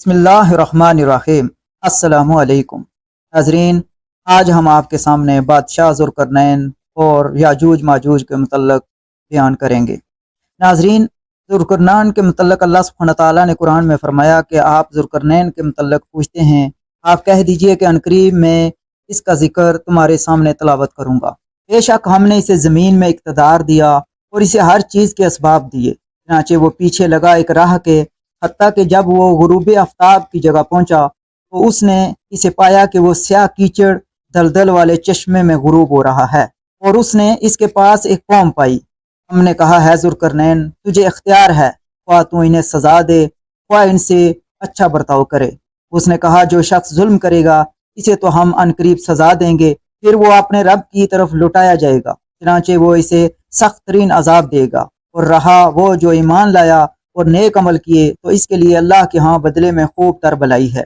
بسم اللہ الرحمن الرحیم۔ السلام علیکم ناظرین، آج ہم آپ کے سامنے بادشاہ ذوالقرنین اور یاجوج ماجوج کے متعلق بیان کریں گے۔ ناظرین، ذوالقرنین کے متعلق اللہ سبحانہ تعالیٰ نے قرآن میں فرمایا کہ آپ ذوالقرنین کے متعلق پوچھتے ہیں، آپ کہہ دیجئے کہ عنقریب میں اس کا ذکر تمہارے سامنے تلاوت کروں گا۔ بے شک ہم نے اسے زمین میں اقتدار دیا اور اسے ہر چیز کے اسباب دیے، چنانچہ وہ پیچھے لگا ایک راہ کے، حتیٰ کہ جب وہ غروب آفتاب کی جگہ پہنچا تو اس نے اسے پایا کہ وہ سیاہ کیچڑ دلدل والے چشمے میں غروب ہو رہا ہے، اور اس نے اس کے پاس ایک قوم پائی۔ ہم نے کہا، ہے ذوالقرنین، تجھے اختیار ہے، خواہ تو انہیں سزا دے خواہ ان سے اچھا برتاؤ کرے۔ اس نے کہا، جو شخص ظلم کرے گا اسے تو ہم عنقریب سزا دیں گے، پھر وہ اپنے رب کی طرف لوٹایا جائے گا، چنانچہ وہ اسے سخت ترین عذاب دے گا۔ اور رہا وہ جو ایمان لایا اور نیک عمل کیے تو اس کے لیے اللہ کے ہاں بدلے میں خوب تر بھلائی ہے،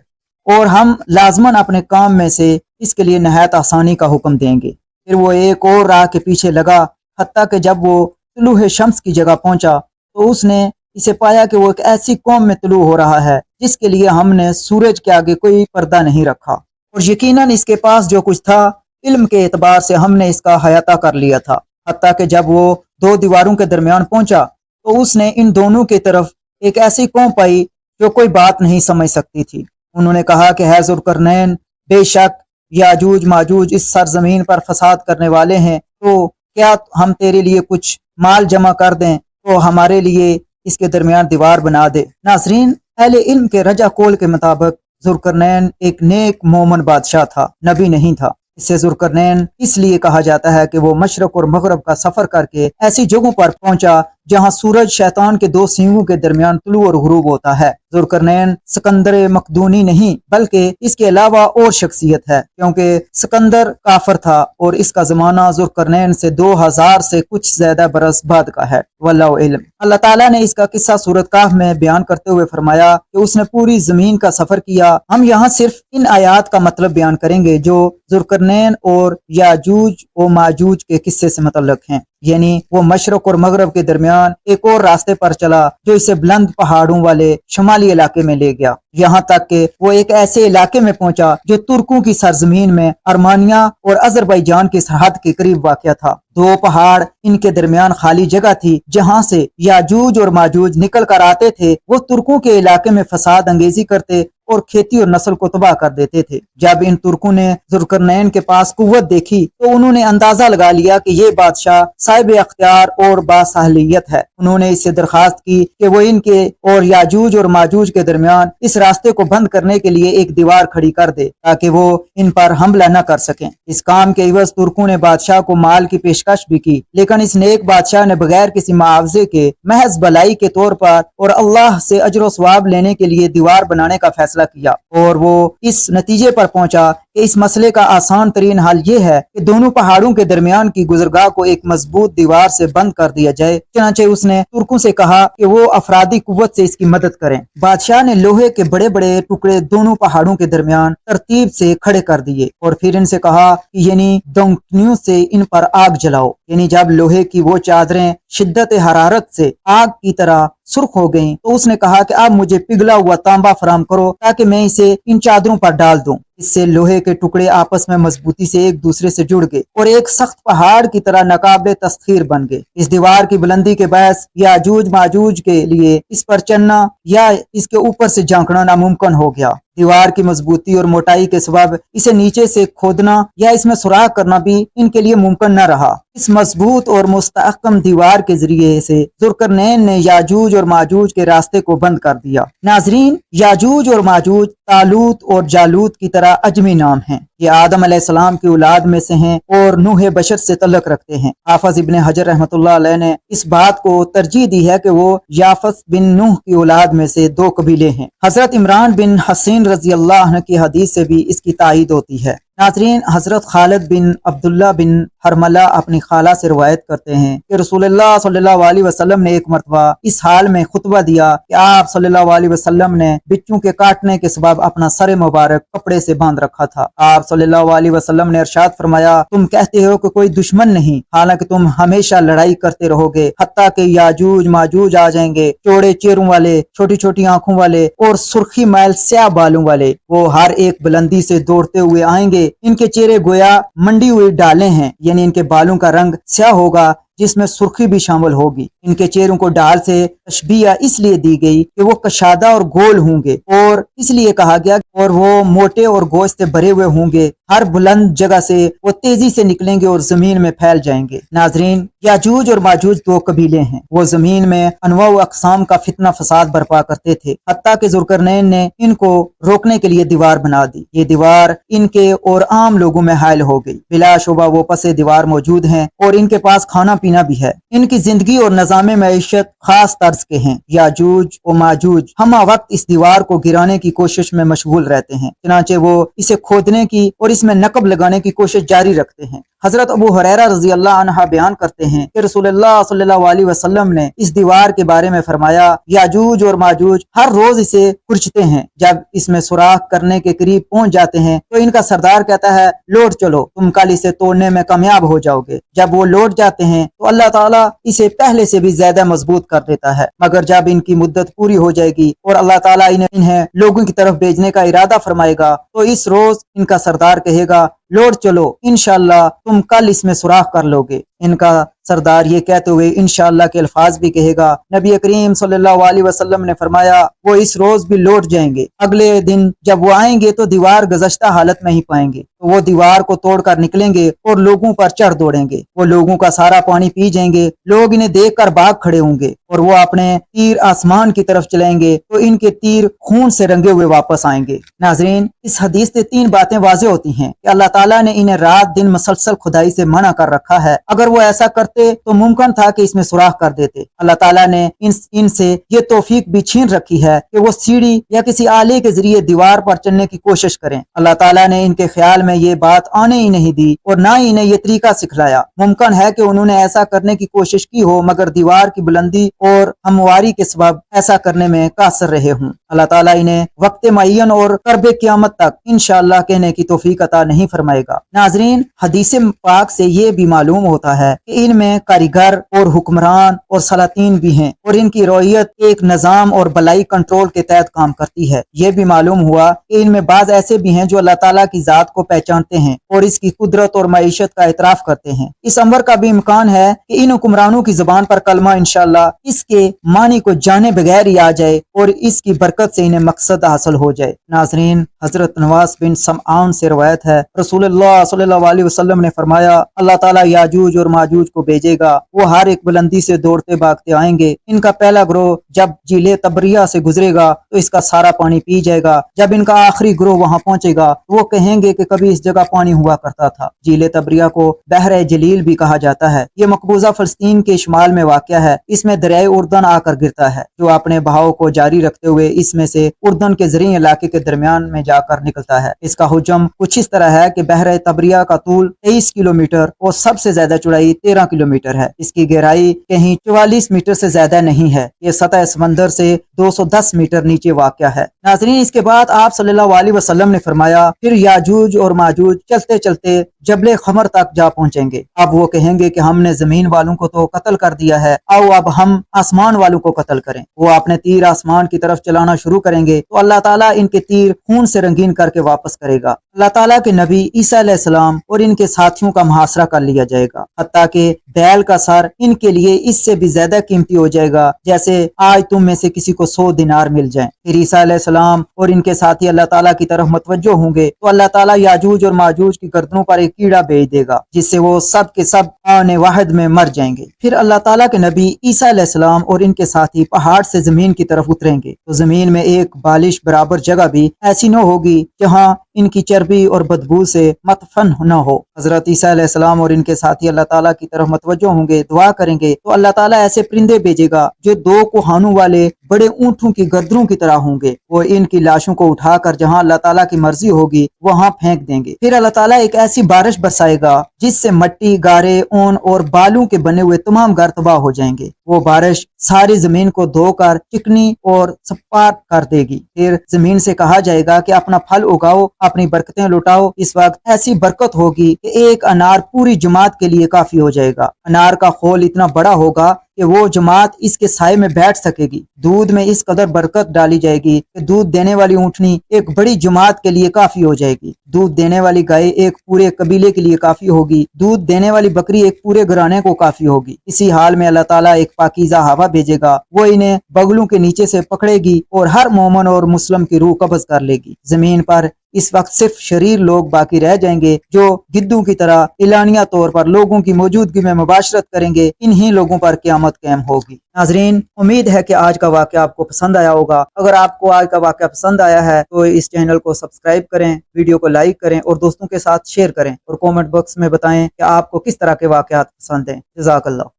اور ہم لازماً اپنے کام میں سے اس کے لیے نہایت آسانی کا حکم دیں گے۔ پھر وہ ایک اور راہ کے پیچھے لگا، حتیٰ کہ جب وہ طلوع شمس کی جگہ پہنچا تو اس نے اسے پایا کہ وہ ایک ایسی قوم میں طلوع ہو رہا ہے جس کے لیے ہم نے سورج کے آگے کوئی پردہ نہیں رکھا، اور یقیناً اس کے پاس جو کچھ تھا علم کے اعتبار سے ہم نے اس کا احاطہ کر لیا تھا، حتیٰ کہ جب وہ دو دیواروں کے درمیان پہنچا تو اس نے ان دونوں کی طرف ایک ایسی قوم پائی جو کوئی بات نہیں سمجھ سکتی تھی۔ انہوں نے کہا کہ ہے ذوالقرنین، بے شک یاجوج ماجوج اس سرزمین پر فساد کرنے والے ہیں، تو کیا ہم تیرے لیے کچھ مال جمع کر دیں تو ہمارے لیے اس کے درمیان دیوار بنا دے۔ ناظرین، اہل علم کے رجع قول کے مطابق ذوالقرنین ایک نیک مومن بادشاہ تھا، نبی نہیں تھا۔ اسے ذوالقرنین اس لیے کہا جاتا ہے کہ وہ مشرق اور مغرب کا سفر کر کے ایسی جگہوں پر پہنچا جہاں سورج شیطان کے دو سینگوں کے درمیان طلوع اور غروب ہوتا ہے۔ ذوالقرنین سکندر مقدونی نہیں بلکہ اس کے علاوہ اور شخصیت ہے، کیونکہ سکندر کافر تھا اور اس کا زمانہ ذوالقرنین سے 2000 سے کچھ زیادہ برس بعد کا ہے، واللہ علم۔ اللہ تعالیٰ نے اس کا قصہ سورۃ کہف میں بیان کرتے ہوئے فرمایا کہ اس نے پوری زمین کا سفر کیا۔ ہم یہاں صرف ان آیات کا مطلب بیان کریں گے جو ذوالقرنین اور یاجوج و ماجوج کے قصے سے متعلق ہیں، یعنی وہ مشرق اور مغرب کے درمیان ایک اور راستے پر چلا جو اسے بلند پہاڑوں والے شمالی علاقے میں لے گیا، یہاں تک کہ وہ ایک ایسے علاقے میں پہنچا جو ترکوں کی سرزمین میں ارمانیہ اور آذربائیجان کی سرحد کے قریب واقع تھا۔ دو پہاڑ، ان کے درمیان خالی جگہ تھی جہاں سے یاجوج اور ماجوج نکل کر آتے تھے۔ وہ ترکوں کے علاقے میں فساد انگیزی کرتے اور کھیتی اور نسل کو تباہ کر دیتے تھے۔ جب ان ترکوں نے ذوالقرنین کے پاس قوت دیکھی تو انہوں نے اندازہ لگا لیا کہ یہ بادشاہ صاحب اختیار اور باصلاحیت ہے۔ انہوں نے اس سے درخواست کی کہ وہ ان کے اور یاجوج اور ماجوج کے درمیان اس راستے کو بند کرنے کے لیے ایک دیوار کھڑی کر دے تاکہ وہ ان پر حملہ نہ کر سکیں۔ اس کام کے عوض ترکوں نے بادشاہ کو مال کی پیشکش بھی کی، لیکن اس نیک بادشاہ نے بغیر کسی معاوضے کے محض بھلائی کے طور پر اور اللہ سے اجر و ثواب لینے کے لیے دیوار بنانے کا فیصلہ کیا، اور وہ اس نتیجے پر پہنچا کہ اس مسئلے کا آسان ترین حل یہ ہے کہ دونوں پہاڑوں کے درمیان کی گزرگاہ کو ایک مضبوط دیوار سے بند کر دیا جائے۔ چنانچہ اس نے ترکوں سے کہا کہ وہ افرادی قوت سے اس کی مدد کریں۔ بادشاہ نے لوہے کے بڑے بڑے ٹکڑے دونوں پہاڑوں کے درمیان ترتیب سے کھڑے کر دیے اور پھر ان سے کہا کہ یعنی دونکیوں سے ان پر آگ جلاؤ۔ یعنی جب لوہے کی وہ چادریں شدت حرارت سے آگ کی طرح سرخ ہو گئیں تو اس نے کہا کہ اب مجھے پگھلا ہوا تانبا فراہم کرو تاکہ میں اسے ان چادروں پر ڈال دوں۔ اس سے لوہے کے ٹکڑے آپس میں مضبوطی سے ایک دوسرے سے جڑ گئے اور ایک سخت پہاڑ کی طرح ناقابل تسخیر بن گئے۔ اس دیوار کی بلندی کے باعث یاجوج ماجوج کے لیے اس پر چڑھنا یا اس کے اوپر سے جھانکنا ناممکن ہو گیا۔ دیوار کی مضبوطی اور موٹائی کے سبب اسے نیچے سے کھودنا یا اس میں سوراخ کرنا بھی ان کے لیے ممکن نہ رہا۔ اس مضبوط اور مستحکم دیوار کے ذریعے سے ذوالقرنین نے یاجوج اور ماجوج کے راستے کو بند کر دیا۔ ناظرین، یاجوج اور ماجوج طالوت اور جالوت کی طرح اجمی نام ہیں۔ یہ آدم علیہ السلام کی اولاد میں سے ہیں اور نوح بشر سے تعلق رکھتے ہیں۔ حافظ ابن حجر رحمۃ اللہ علیہ نے اس بات کو ترجیح دی ہے کہ وہ یافس بن نوح کی اولاد میں سے دو قبیلے ہیں۔ حضرت عمران بن حسین رضی اللہ عنہ کی حدیث سے بھی اس کی تائید ہوتی ہے۔ नाज़रीन, हज़रत खालिद बिन अब्दुल्ला बिन हरमला अपनी खाला से रवायत करते हैं कि रसूलुल्लाह सल्लल्लाहु अलैहि वसल्लम ने एक मरतबा इस हाल में खुतबा दिया कि आप सल्लल्लाहु अलैहि वसल्लम ने बिच्छू के काटने के सबब अपना सर मुबारक कपड़े से बांध रखा था। आप सल्लल्लाहु अलैहि वसल्लम ने इरशाद फरमाया, तुम कहते हो कि कोई दुश्मन नहीं, हालांकि तुम हमेशा लड़ाई करते रहोगे, हत्ता कि याजूज माजूज आ जाएंगे, चौड़े चेहरों वाले, छोटी छोटी आंखों वाले और सुर्खी मैल स्याह बालों वाले। वो हर एक बुलंदी से दौड़ते हुए आएंगे, इनके चेहरे गोया मंडी हुई डालें हैं, यानी इनके बालों का रंग स्याह होगा जिसमें सुर्खी भी शामिल होगी। इनके चेहरों को डाल से तशबीह इसलिए दी गई कि वो कशादा और गोल होंगे, और इसलिए कहा गया और वो मोटे और गोश्त से भरे हुए होंगे। हर बुलंद जगह से वो तेजी से निकलेंगे और जमीन में फैल जाएंगे। नाजरीन, याजूज और माजूज दो कबीले हैं। वो जमीन में अनवा व अकसाम का फितना फसाद बर्पा करते थे, हत्ता कि जुल्करनैन ने इनको रोकने के लिए दीवार बना दी। ये दीवार इनके और आम लोगों में हायल हो गई। बिलाशुबा वो पसे दीवार मौजूद हैं और इनके पास खाना पीना भी है। इनकी जिंदगी और निज़ाम मईशत खास तर्ज के हैं। याजूज और माजूज हम वक्त इस दीवार को गिराने की कोशिश में मशगूल रहते हैं, चनाचे वो इसे खोदने की और इसमें नकब लगाने की कोशिश जारी रखते हैं। हजरत अबू हुरैरा रज़ी अल्लाह अन्हा बयान करते हैं कि रसूलुल्लाह सल्लल्लाहु अलैहि वसल्लम ने इस दीवार के बारे में फरमाया, याजूज और माजूज हर रोज इसे कुचलते हैं। जब इसमें सुराख करने के करीब पहुंच जाते हैं तो इनका सरदार कहता है, लौट चलो, तुम कल इसे तोड़ने में कामयाब हो जाओगे। जब वो लौट जाते हैं तो अल्लाह ताला इसे पहले से भी ज्यादा मजबूत कर देता है, मगर जब इनकी मुद्दत पूरी हो जाएगी और अल्लाह ताला इन्हें लोगों की तरफ भेजने का इरादा फरमाएगा तो इस रोज इनका सरदार कहेगा, लौट चलो, इंशाअल्लाह तुम कल इसमें सुराख कर लोगे। इनका सरदार ये कहते हुए इंशाअल्लाह के अल्फाज भी कहेगा। नबी करीम सल्लल्लाहु अलैहि वसल्लम ने फरमाया, वो इस रोज भी लौट जाएंगे। अगले दिन जब वो आएंगे तो दीवार गुज़श्ता हालत में ही पाएंगे, तो वो दीवार को तोड़कर निकलेंगे और लोगों पर चढ़ दौड़ेंगे। वो लोगों का सारा पानी पी जाएंगे। लोग इन्हें देखकर भाग खड़े होंगे और वो अपने तीर आसमान की तरफ चलाएंगे तो इनके तीर खून से रंगे हुए वापस आएंगे। नाजरीन, इस हदीस से तीन बातें वाज़ेह होती हैं कि अल्लाह ताला ने इन्हें रात दिन मसलसल खुदाई से मना कर रखा है। अगर वो ऐसा करते तो मुमकिन था कि इसमें सुराख कर देते। अल्लाह ताला ने इनसे ये तौफीक भी छीन रखी है कि वो सीढ़ी या किसी आले के जरिए दीवार पर चढ़ने की कोशिश करें। अल्लाह ताला ने इनके ख्याल में ये बात आने ही नहीं दी और ना ही इन्हें ये तरीका सिखलाया। मुमकिन है कि उन्होंने ऐसा करने की कोशिश की हो, मगर दीवार की बुलंदी और हमवारी के सबब ऐसा करने में कासर रहे हों। अल्लाह ताला इन्हें वक्त मुअय्यन और क़र्ब क़यामत तक इंशाअल्लाह कहने की तौफीक अता नहीं फरमाएगा। नाज़रीन, हदीस पाक से ये भी मालूम होता है कि इनमें कारीगर और हुक्मरान और सलातीन भी हैं और इनकी रौयत एक निज़ाम और बलाई कंट्रोल के तहत काम करती है। ये भी मालूम हुआ कि इनमें बाज ऐसे भी हैं जो अल्लाह ताला की जात को पहचानते हैं और इसकी कुदरत और मईशत का इतराफ करते हैं। इस अमर का भी इम्कान है कि इन हुक्मरानों की जुबान पर कलमा इंशाअल्लाह इसके मानी को जाने बगैर ही आ जाए और इसकी बरकत से इन्हें मकसद हासिल हो जाए। नाज़रीन, हजरत नवास बिन समआन से रवायत है, रसूलुल्लाह सल्लल्लाहु अलैहि वसल्लम ने फरमाया, अल्लाह ताला याजूज और माजूज को भेजेगा। वो हर एक बुलंदी से दौड़ते भागते आएंगे। इनका पहला ग्रोह जब जिले तबरिया से गुजरेगा तो इसका सारा पानी पी जाएगा। जब इनका आखिरी ग्रोह वहां पहुंचेगा तो वो कहेंगे कि कभी इस जगह पानी हुआ करता था। जिले तबरिया को बहर जलील भी कहा जाता है। ये मकबूजा फलस्तीन के शुमाल में वाक़या है। इसमें दरियाए उर्दन आकर गिरता है जो अपने बहाव को जारी रखते हुए इसमें से उर्दन के ज़रीए इलाके के दरमियान में जाकर निकलता है। इसका हुजम कुछ इस तरह है कि बहर तबरिया का तूल 23 किलोमीटर और सबसे ज्यादा चौड़ाई 13 किलोमीटर है। इसकी गहराई कहीं 44 मीटर से ज्यादा नहीं है। ये सतह समंदर से 210 मीटर नीचे वाक़या है। नाज़रीन, इसके बाद आप सल्लल्लाहु अलैहि वसल्लम ने फरमाया, फिर याजूज और माजूज चलते चलते जबले खमर तक जा पहुंचेंगे। अब वो कहेंगे कि हमने जमीन वालों को तो कत्ल कर दिया है, आओ अब हम आसमान वालों को कत्ल करें। वो अपने तीर आसमान की तरफ चलाना शुरू करेंगे तो अल्लाह ताला इनके तीर खून से रंगीन करके वापस करेगा। अल्लाह ताला के नबी ईसा अलैहिस्सलाम और इनके साथियों का मुहासरा कर लिया जाएगा, हत्ता कि बैल का सर इनके लिए इससे भी ज्यादा कीमती हो जाएगा जैसे आज तुम में से किसी को 100 दिनार मिल जाएं। फिर ईसा अलैहिस्सलाम और इनके साथी अल्लाह ताला की तरफ मुतवज्जो होंगे तो अल्लाह ताला याजूज और माजूज की गर्दनों पर एक कीड़ा भेज देगा जिससे वो सब के सब आने वाहिद में मर जाएंगे। फिर अल्लाह ताला के नबी ईसा अलैहिस्सलाम और इनके साथी पहाड़ से जमीन की तरफ उतरेंगे तो जमीन में एक बालिश बराबर जगह भी ऐसी न होगी जहाँ इनकी चर्बी और बदबू से से मतफन न हो। हजरत ईसा अलैहिस्सलाम और इनके साथी अल्लाह ताला की तरफ मतवज्जो होंगे, दुआ करेंगे तो अल्लाह ताला ऐसे परिंदे भेजेगा जो 2 कोहानों वाले बड़े ऊंटों की गर्दनों की तरह होंगे। वो इनकी लाशों को उठाकर जहां अल्लाह ताला की मर्जी होगी वहां फेंक देंगे। फिर अल्लाह ताला एक ऐसी बारिश बरसाएगा जिससे मट्टी, गारे, ऊन और बालू के बने हुए तमाम घर तबाह हो जाएंगे। वो बारिश सारी जमीन को धोकर चिकनी और सपाट कर देगी। फिर जमीन से कहा जाएगा कि अपना फल उगाओ, अपनी बरकतें लुटाओ। इस वक्त ऐसी बरकत होगी कि एक अनार पूरी जमात के लिए काफी हो जाएगा। अनार का खोल इतना बड़ा होगा कि वो जमात इसके साए में बैठ सकेगी। दूध में इस कदर बरकत डाली जाएगी कि दूध देने वाली ऊँटनी एक बड़ी जमात के लिए काफी हो जाएगी। दूध देने वाली गाय एक पूरे कबीले के लिए काफी होगी। दूध देने वाली बकरी एक पूरे घराने को काफी होगी। इसी हाल में अल्लाह ताला एक पाकीज़ा हवा भेजेगा, वो इन्हें बगलों के नीचे से पकड़ेगी और हर मोमन और मुस्लिम की रूह कब्ज कर लेगी। जमीन पर इस वक्त सिर्फ शरीर लोग बाकी रह जाएंगे जो गिद्धों की तरह इलानिया तौर पर लोगों की मौजूदगी में मुबाशरत करेंगे। इन्हीं लोगों पर क़यामत कायम होगी। नाज़रीन, उम्मीद है कि आज का वाक़या आपको पसंद आया होगा। अगर आपको आज का वाक़या पसंद आया है तो इस चैनल को सब्सक्राइब करें, वीडियो को लाइक करें और दोस्तों के साथ शेयर करें और कमेंट बॉक्स में बताएं कि आपको किस तरह के वाक़यात पसंद हैं। जज़ाकल्लाह।